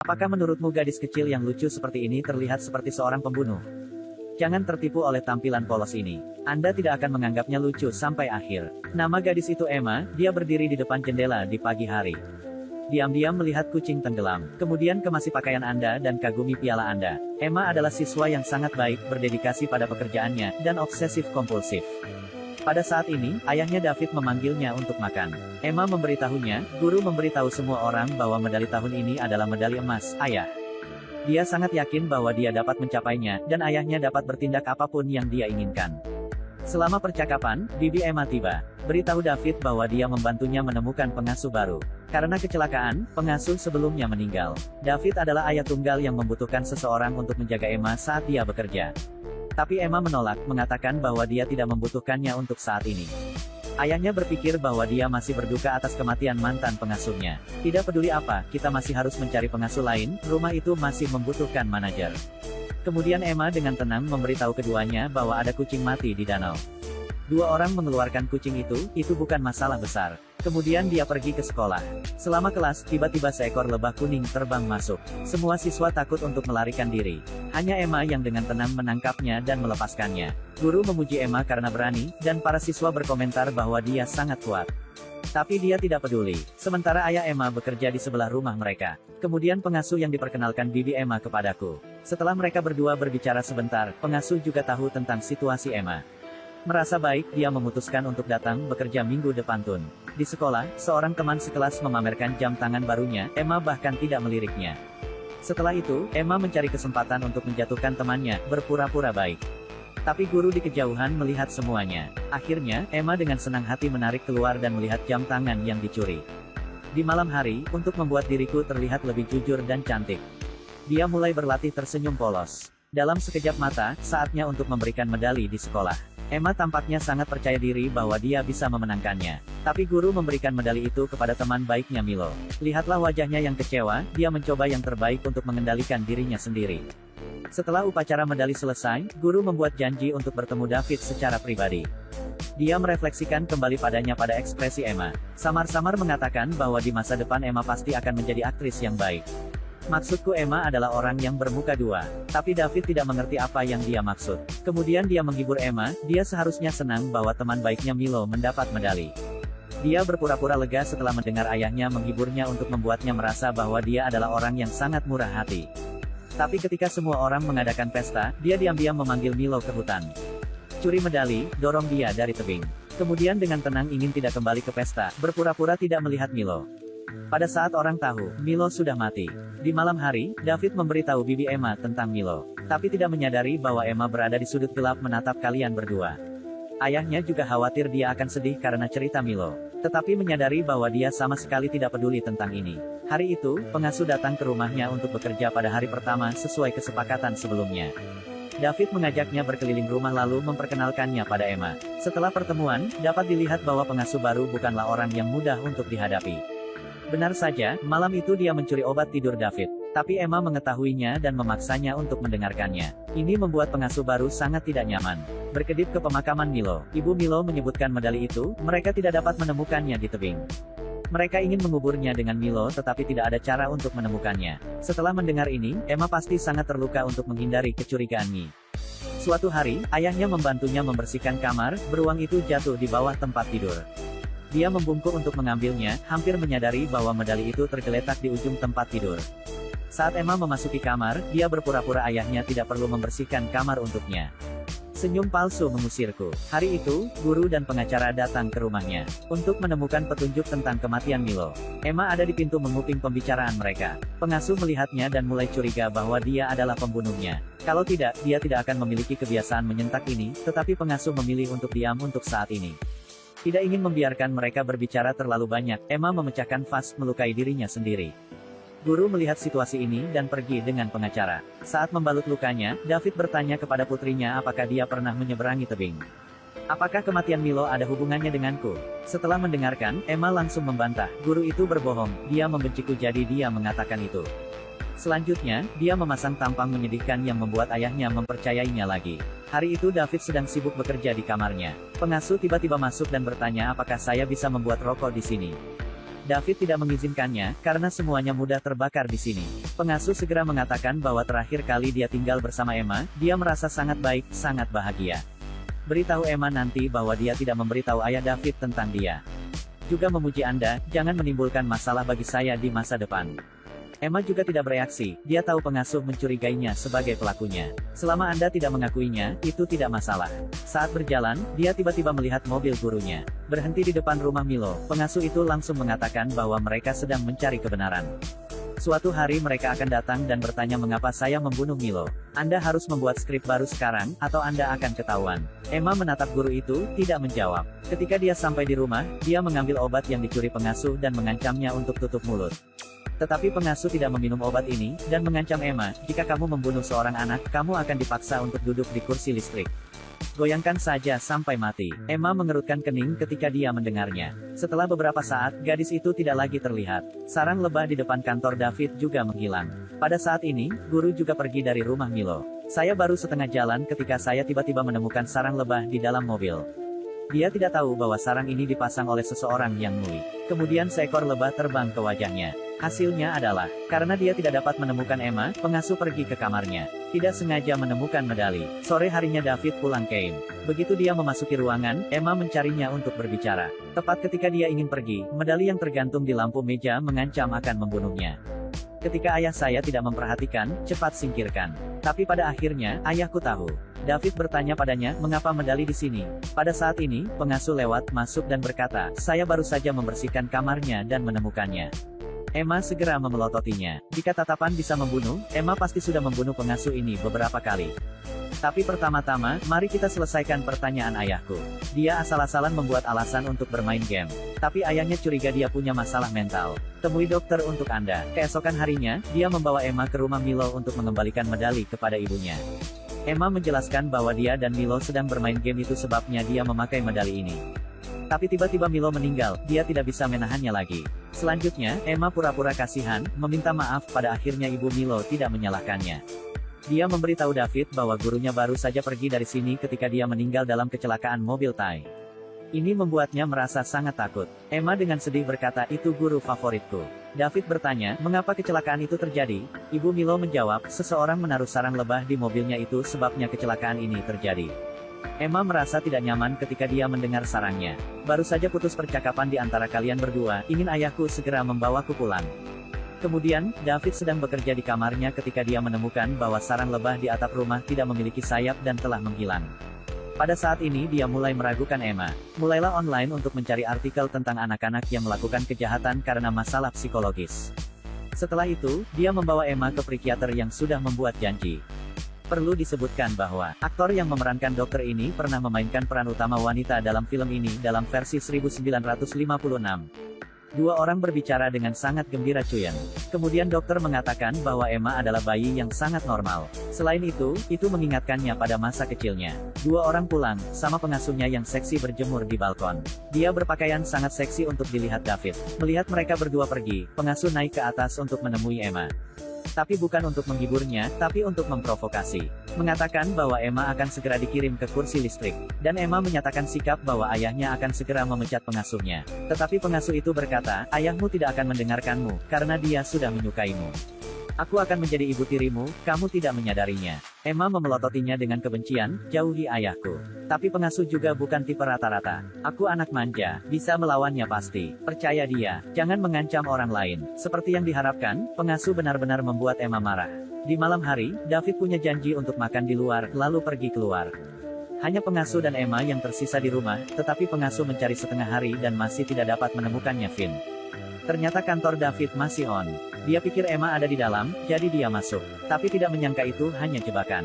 Apakah menurutmu gadis kecil yang lucu seperti ini terlihat seperti seorang pembunuh? Jangan tertipu oleh tampilan polos ini. Anda tidak akan menganggapnya lucu sampai akhir. Nama gadis itu Emma, dia berdiri di depan jendela di pagi hari. Diam-diam melihat kucing tenggelam, kemudian kemasi pakaian Anda dan kagumi piala Anda. Emma adalah siswa yang sangat baik, berdedikasi pada pekerjaannya, dan obsesif-kompulsif. Pada saat ini, ayahnya David memanggilnya untuk makan. Emma memberitahunya, guru memberitahu semua orang bahwa medali tahun ini adalah medali emas, ayah. Dia sangat yakin bahwa dia dapat mencapainya, dan ayahnya dapat bertindak apapun yang dia inginkan. Selama percakapan, bibi Emma tiba. Beritahu David bahwa dia membantunya menemukan pengasuh baru. Karena kecelakaan, pengasuh sebelumnya meninggal. David adalah ayah tunggal yang membutuhkan seseorang untuk menjaga Emma saat dia bekerja. Tapi Emma menolak, mengatakan bahwa dia tidak membutuhkannya untuk saat ini. Ayahnya berpikir bahwa dia masih berduka atas kematian mantan pengasuhnya. Tidak peduli apa, kita masih harus mencari pengasuh lain, rumah itu masih membutuhkan manajer. Kemudian Emma dengan tenang memberitahu keduanya bahwa ada kucing mati di danau. Dua orang mengeluarkan kucing itu bukan masalah besar. Kemudian dia pergi ke sekolah. Selama kelas, tiba-tiba seekor lebah kuning terbang masuk. Semua siswa takut untuk melarikan diri. Hanya Emma yang dengan tenang menangkapnya dan melepaskannya. Guru memuji Emma karena berani, dan para siswa berkomentar bahwa dia sangat kuat. Tapi dia tidak peduli. Sementara ayah Emma bekerja di sebelah rumah mereka. Kemudian pengasuh yang diperkenalkan bibi Emma kepadaku. Setelah mereka berdua berbicara sebentar, pengasuh juga tahu tentang situasi Emma. Merasa baik, dia memutuskan untuk datang bekerja minggu depan. Di sekolah, seorang teman sekelas memamerkan jam tangan barunya, Emma bahkan tidak meliriknya. Setelah itu, Emma mencari kesempatan untuk menjatuhkan temannya, berpura-pura baik. Tapi guru di kejauhan melihat semuanya. Akhirnya, Emma dengan senang hati menarik keluar dan melihat jam tangan yang dicuri. Di malam hari, untuk membuat diriku terlihat lebih jujur dan cantik. Dia mulai berlatih tersenyum polos. Dalam sekejap mata, saatnya untuk memberikan medali di sekolah. Emma tampaknya sangat percaya diri bahwa dia bisa memenangkannya. Tapi guru memberikan medali itu kepada teman baiknya Milo. Lihatlah wajahnya yang kecewa, dia mencoba yang terbaik untuk mengendalikan dirinya sendiri. Setelah upacara medali selesai, guru membuat janji untuk bertemu David secara pribadi. Dia merefleksikan kembali padanya pada ekspresi Emma. Samar-samar mengatakan bahwa di masa depan Emma pasti akan menjadi aktris yang baik. Maksudku Emma adalah orang yang bermuka dua. Tapi David tidak mengerti apa yang dia maksud. Kemudian dia menghibur Emma, dia seharusnya senang bahwa teman baiknya Milo mendapat medali. Dia berpura-pura lega setelah mendengar ayahnya menghiburnya untuk membuatnya merasa bahwa dia adalah orang yang sangat murah hati. Tapi ketika semua orang mengadakan pesta, dia diam-diam memanggil Milo ke hutan. Curi medali, dorong dia dari tebing. Kemudian dengan tenang ingin tidak kembali ke pesta, berpura-pura tidak melihat Milo. Pada saat orang tahu, Milo sudah mati. Di malam hari, David memberitahu bibi Emma tentang Milo. Tapi tidak menyadari bahwa Emma berada di sudut gelap menatap kalian berdua. Ayahnya juga khawatir dia akan sedih karena cerita Milo. Tetapi menyadari bahwa dia sama sekali tidak peduli tentang ini. Hari itu, pengasuh datang ke rumahnya untuk bekerja pada hari pertama sesuai kesepakatan sebelumnya. David mengajaknya berkeliling rumah lalu memperkenalkannya pada Emma. Setelah pertemuan, dapat dilihat bahwa pengasuh baru bukanlah orang yang mudah untuk dihadapi. Benar saja, malam itu dia mencuri obat tidur David. Tapi Emma mengetahuinya dan memaksanya untuk mendengarkannya. Ini membuat pengasuh baru sangat tidak nyaman. Berkedip ke pemakaman Milo. Ibu Milo menyebutkan medali itu, mereka tidak dapat menemukannya di tebing. Mereka ingin menguburnya dengan Milo tetapi tidak ada cara untuk menemukannya. Setelah mendengar ini, Emma pasti sangat terluka untuk menghindari kecurigaan Mi. Suatu hari, ayahnya membantunya membersihkan kamar, beruang itu jatuh di bawah tempat tidur. Dia membungkuk untuk mengambilnya, hampir menyadari bahwa medali itu tergeletak di ujung tempat tidur. Saat Emma memasuki kamar, dia berpura-pura ayahnya tidak perlu membersihkan kamar untuknya. Senyum palsu mengusirku. Hari itu, guru dan pengacara datang ke rumahnya untuk menemukan petunjuk tentang kematian Milo. Emma ada di pintu menguping pembicaraan mereka. Pengasuh melihatnya dan mulai curiga bahwa dia adalah pembunuhnya. Kalau tidak, dia tidak akan memiliki kebiasaan menyentak ini, tetapi pengasuh memilih untuk diam untuk saat ini. Tidak ingin membiarkan mereka berbicara terlalu banyak, Emma memecahkan vas melukai dirinya sendiri. Guru melihat situasi ini dan pergi dengan pengacara. Saat membalut lukanya, David bertanya kepada putrinya apakah dia pernah menyeberangi tebing. Apakah kematian Milo ada hubungannya denganku? Setelah mendengarkan, Emma langsung membantah, guru itu berbohong, dia membenciku jadi dia mengatakan itu. Selanjutnya, dia memasang tampang menyedihkan yang membuat ayahnya mempercayainya lagi. Hari itu David sedang sibuk bekerja di kamarnya. Pengasuh tiba-tiba masuk dan bertanya apakah saya bisa membuat rokok di sini. David tidak mengizinkannya, karena semuanya mudah terbakar di sini. Pengasuh segera mengatakan bahwa terakhir kali dia tinggal bersama Emma, dia merasa sangat baik, sangat bahagia. Beritahu Emma nanti bahwa dia tidak memberitahu ayah David tentang dia. Juga memuji Anda, jangan menimbulkan masalah bagi saya di masa depan. Emma juga tidak bereaksi, dia tahu pengasuh mencurigainya sebagai pelakunya. Selama Anda tidak mengakuinya, itu tidak masalah. Saat berjalan, dia tiba-tiba melihat mobil gurunya berhenti di depan rumah Milo. Pengasuh itu langsung mengatakan bahwa mereka sedang mencari kebenaran. Suatu hari mereka akan datang dan bertanya mengapa saya membunuh Milo. Anda harus membuat skrip baru sekarang, atau Anda akan ketahuan. Emma menatap guru itu, tidak menjawab. Ketika dia sampai di rumah, dia mengambil obat yang dicuri pengasuh dan mengancamnya untuk tutup mulut. Tetapi pengasuh tidak meminum obat ini, dan mengancam Emma, jika kamu membunuh seorang anak, kamu akan dipaksa untuk duduk di kursi listrik. Goyangkan saja sampai mati. Emma mengerutkan kening ketika dia mendengarnya. Setelah beberapa saat, gadis itu tidak lagi terlihat. Sarang lebah di depan kantor David juga menghilang. Pada saat ini, guru juga pergi dari rumah Milo. Saya baru setengah jalan ketika saya tiba-tiba menemukan sarang lebah di dalam mobil. Dia tidak tahu bahwa sarang ini dipasang oleh seseorang yang nguli. Kemudian seekor lebah terbang ke wajahnya. Hasilnya adalah, karena dia tidak dapat menemukan Emma, pengasuh pergi ke kamarnya. Tidak sengaja menemukan medali. Sore harinya David pulang ke. Begitu dia memasuki ruangan, Emma mencarinya untuk berbicara. Tepat ketika dia ingin pergi, medali yang tergantung di lampu meja mengancam akan membunuhnya. Ketika ayah saya tidak memperhatikan, cepat singkirkan. Tapi pada akhirnya, ayahku tahu. David bertanya padanya, mengapa medali di sini? Pada saat ini, pengasuh lewat, masuk dan berkata, saya baru saja membersihkan kamarnya dan menemukannya. Emma segera memelototinya. Jika tatapan bisa membunuh, Emma pasti sudah membunuh pengasuh ini beberapa kali. Tapi pertama-tama, mari kita selesaikan pertanyaan ayahku. Dia asal-asalan membuat alasan untuk bermain game. Tapi ayahnya curiga dia punya masalah mental. Temui dokter untuk Anda. Keesokan harinya, dia membawa Emma ke rumah Milo untuk mengembalikan medali kepada ibunya. Emma menjelaskan bahwa dia dan Milo sedang bermain game, itu sebabnya dia memakai medali ini. Tapi tiba-tiba Milo meninggal, dia tidak bisa menahannya lagi. Selanjutnya, Emma pura-pura kasihan, meminta maaf, pada akhirnya ibu Milo tidak menyalahkannya. Dia memberitahu David bahwa gurunya baru saja pergi dari sini ketika dia meninggal dalam kecelakaan mobil Thai. Ini membuatnya merasa sangat takut. Emma dengan sedih berkata, itu guru favoritku. David bertanya, mengapa kecelakaan itu terjadi? Ibu Milo menjawab, seseorang menaruh sarang lebah di mobilnya, itu sebabnya kecelakaan ini terjadi. Emma merasa tidak nyaman ketika dia mendengar sarangnya. Baru saja putus percakapan di antara kalian berdua, ingin ayahku segera membawaku pulang. Kemudian, David sedang bekerja di kamarnya ketika dia menemukan bahwa sarang lebah di atap rumah tidak memiliki sayap dan telah menghilang. Pada saat ini dia mulai meragukan Emma. Mulailah online untuk mencari artikel tentang anak-anak yang melakukan kejahatan karena masalah psikologis. Setelah itu, dia membawa Emma ke psikiater yang sudah membuat janji. Perlu disebutkan bahwa, aktor yang memerankan dokter ini pernah memainkan peran utama wanita dalam film ini dalam versi 1956. Dua orang berbicara dengan sangat gembira cuyan. Kemudian dokter mengatakan bahwa Emma adalah bayi yang sangat normal. Selain itu mengingatkannya pada masa kecilnya. Dua orang pulang, sama pengasuhnya yang seksi berjemur di balkon. Dia berpakaian sangat seksi untuk dilihat David. Melihat mereka berdua pergi, pengasuh naik ke atas untuk menemui Emma. Tapi bukan untuk menghiburnya, tapi untuk memprovokasi. Mengatakan bahwa Emma akan segera dikirim ke kursi listrik. Dan Emma menyatakan sikap bahwa ayahnya akan segera memecat pengasuhnya. Tetapi pengasuh itu berkata, ayahmu tidak akan mendengarkanmu, karena dia sudah menyukaimu. Aku akan menjadi ibu tirimu, kamu tidak menyadarinya. Emma memelototinya dengan kebencian, jauhi ayahku. Tapi pengasuh juga bukan tipe rata-rata. Aku anak manja, bisa melawannya pasti. Percaya dia, jangan mengancam orang lain. Seperti yang diharapkan, pengasuh benar-benar membuat Emma marah. Di malam hari, David punya janji untuk makan di luar, lalu pergi keluar. Hanya pengasuh dan Emma yang tersisa di rumah, tetapi pengasuh mencari setengah hari dan masih tidak dapat menemukannya Finn. Ternyata kantor David masih on. Dia pikir Emma ada di dalam, jadi dia masuk. Tapi tidak menyangka itu hanya jebakan.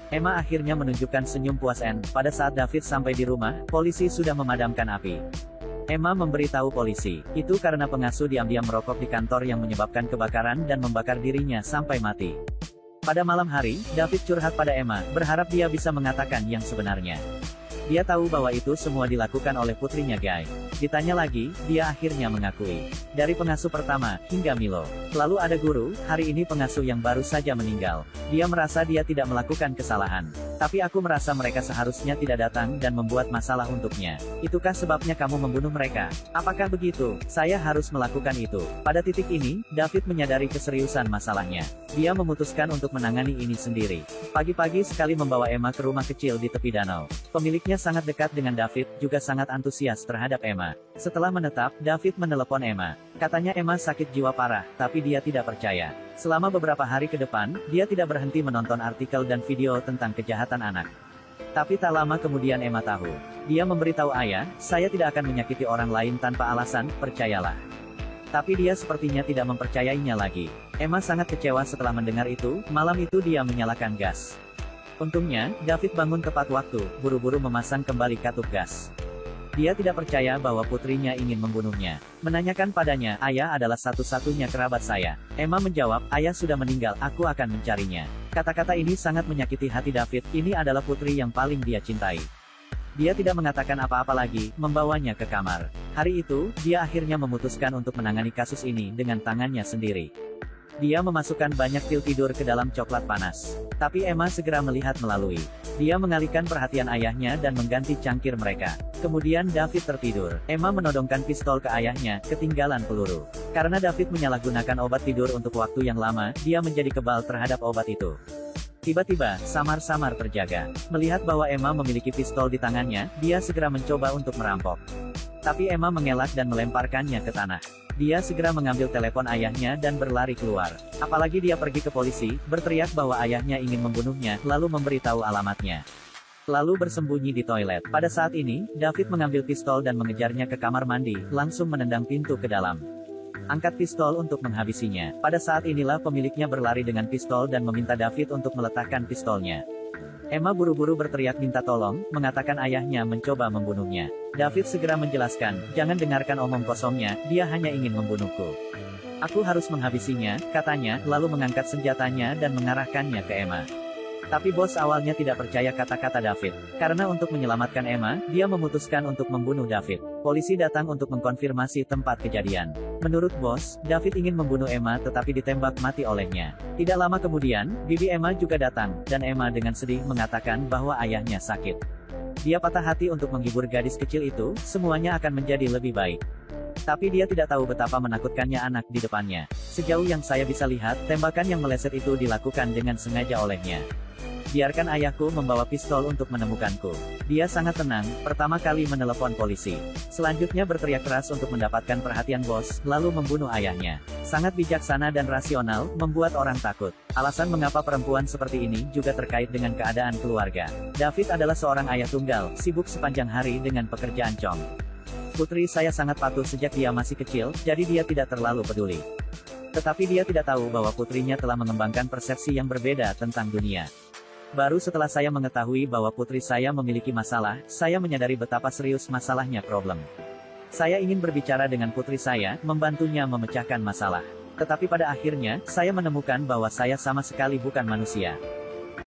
Emma akhirnya menunjukkan senyum puas. Pada saat David sampai di rumah, polisi sudah memadamkan api. Emma memberitahu polisi, itu karena pengasuh diam-diam merokok di kantor yang menyebabkan kebakaran dan membakar dirinya sampai mati. Pada malam hari, David curhat pada Emma, berharap dia bisa mengatakan yang sebenarnya. Dia tahu bahwa itu semua dilakukan oleh putrinya Guy. Ditanya lagi, dia akhirnya mengakui. Dari pengasuh pertama, hingga Milo. Lalu ada guru, hari ini pengasuh yang baru saja meninggal. Dia merasa dia tidak melakukan kesalahan. Tapi aku merasa mereka seharusnya tidak datang dan membuat masalah untuknya. Itukah sebabnya kamu membunuh mereka? Apakah begitu? Saya harus melakukan itu. Pada titik ini, David menyadari keseriusan masalahnya. Dia memutuskan untuk menangani ini sendiri. Pagi-pagi sekali membawa Emma ke rumah kecil di tepi danau. Pemiliknya sangat dekat dengan David, juga sangat antusias terhadap Emma. Setelah menetap, David menelepon Emma. Katanya Emma sakit jiwa parah, tapi dia tidak percaya. Selama beberapa hari ke depan, dia tidak berhenti menonton artikel dan video tentang kejahatan anak. Tapi tak lama kemudian Emma tahu. Dia memberitahu ayah, saya tidak akan menyakiti orang lain tanpa alasan, percayalah. Tapi dia sepertinya tidak mempercayainya lagi. Emma sangat kecewa setelah mendengar itu, malam itu dia menyalakan gas. Untungnya, David bangun tepat waktu, buru-buru memasang kembali katup gas. Dia tidak percaya bahwa putrinya ingin membunuhnya. Menanyakan padanya, ayah adalah satu-satunya kerabat saya. Emma menjawab, ayah sudah meninggal, aku akan mencarinya. Kata-kata ini sangat menyakiti hati David, ini adalah putri yang paling dia cintai. Dia tidak mengatakan apa-apa lagi, membawanya ke kamar. Hari itu, dia akhirnya memutuskan untuk menangani kasus ini dengan tangannya sendiri. Dia memasukkan banyak pil tidur ke dalam coklat panas. Tapi Emma segera melihat melalui. Dia mengalihkan perhatian ayahnya dan mengganti cangkir mereka. Kemudian David tertidur. Emma menodongkan pistol ke ayahnya, ketinggalan peluru. Karena David menyalahgunakan obat tidur untuk waktu yang lama, dia menjadi kebal terhadap obat itu. Tiba-tiba, samar-samar terjaga. Melihat bahwa Emma memiliki pistol di tangannya, dia segera mencoba untuk merampok. Tapi Emma mengelak dan melemparkannya ke tanah. Dia segera mengambil telepon ayahnya dan berlari keluar. Apalagi dia pergi ke polisi, berteriak bahwa ayahnya ingin membunuhnya, lalu memberitahu alamatnya. Lalu bersembunyi di toilet. Pada saat ini, David mengambil pistol dan mengejarnya ke kamar mandi, langsung menendang pintu ke dalam. Angkat pistol untuk menghabisinya. Pada saat inilah pemiliknya berlari dengan pistol dan meminta David untuk meletakkan pistolnya. Emma buru-buru berteriak minta tolong, mengatakan ayahnya mencoba membunuhnya. David segera menjelaskan, jangan dengarkan omong kosongnya, dia hanya ingin membunuhku. Aku harus menghabisinya, katanya, lalu mengangkat senjatanya dan mengarahkannya ke Emma. Tapi bos awalnya tidak percaya kata-kata David. Karena untuk menyelamatkan Emma, dia memutuskan untuk membunuh David. Polisi datang untuk mengkonfirmasi tempat kejadian. Menurut bos, David ingin membunuh Emma tetapi ditembak mati olehnya. Tidak lama kemudian, bibi Emma juga datang, dan Emma dengan sedih mengatakan bahwa ayahnya sakit. Dia patah hati untuk menghibur gadis kecil itu, semuanya akan menjadi lebih baik. Tapi dia tidak tahu betapa menakutkannya anak di depannya. Sejauh yang saya bisa lihat, tembakan yang meleset itu dilakukan dengan sengaja olehnya. Biarkan ayahku membawa pistol untuk menemukanku. Dia sangat tenang, pertama kali menelepon polisi. Selanjutnya berteriak keras untuk mendapatkan perhatian bos, lalu membunuh ayahnya. Sangat bijaksana dan rasional, membuat orang takut. Alasan mengapa perempuan seperti ini juga terkait dengan keadaan keluarga. David adalah seorang ayah tunggal, sibuk sepanjang hari dengan pekerjaan cong. Putri saya sangat patuh sejak dia masih kecil, jadi dia tidak terlalu peduli. Tetapi dia tidak tahu bahwa putrinya telah mengembangkan persepsi yang berbeda tentang dunia. Baru setelah saya mengetahui bahwa putri saya memiliki masalah, saya menyadari betapa serius masalahnya problem. Saya ingin berbicara dengan putri saya, membantunya memecahkan masalah. Tetapi pada akhirnya, saya menemukan bahwa saya sama sekali bukan manusia.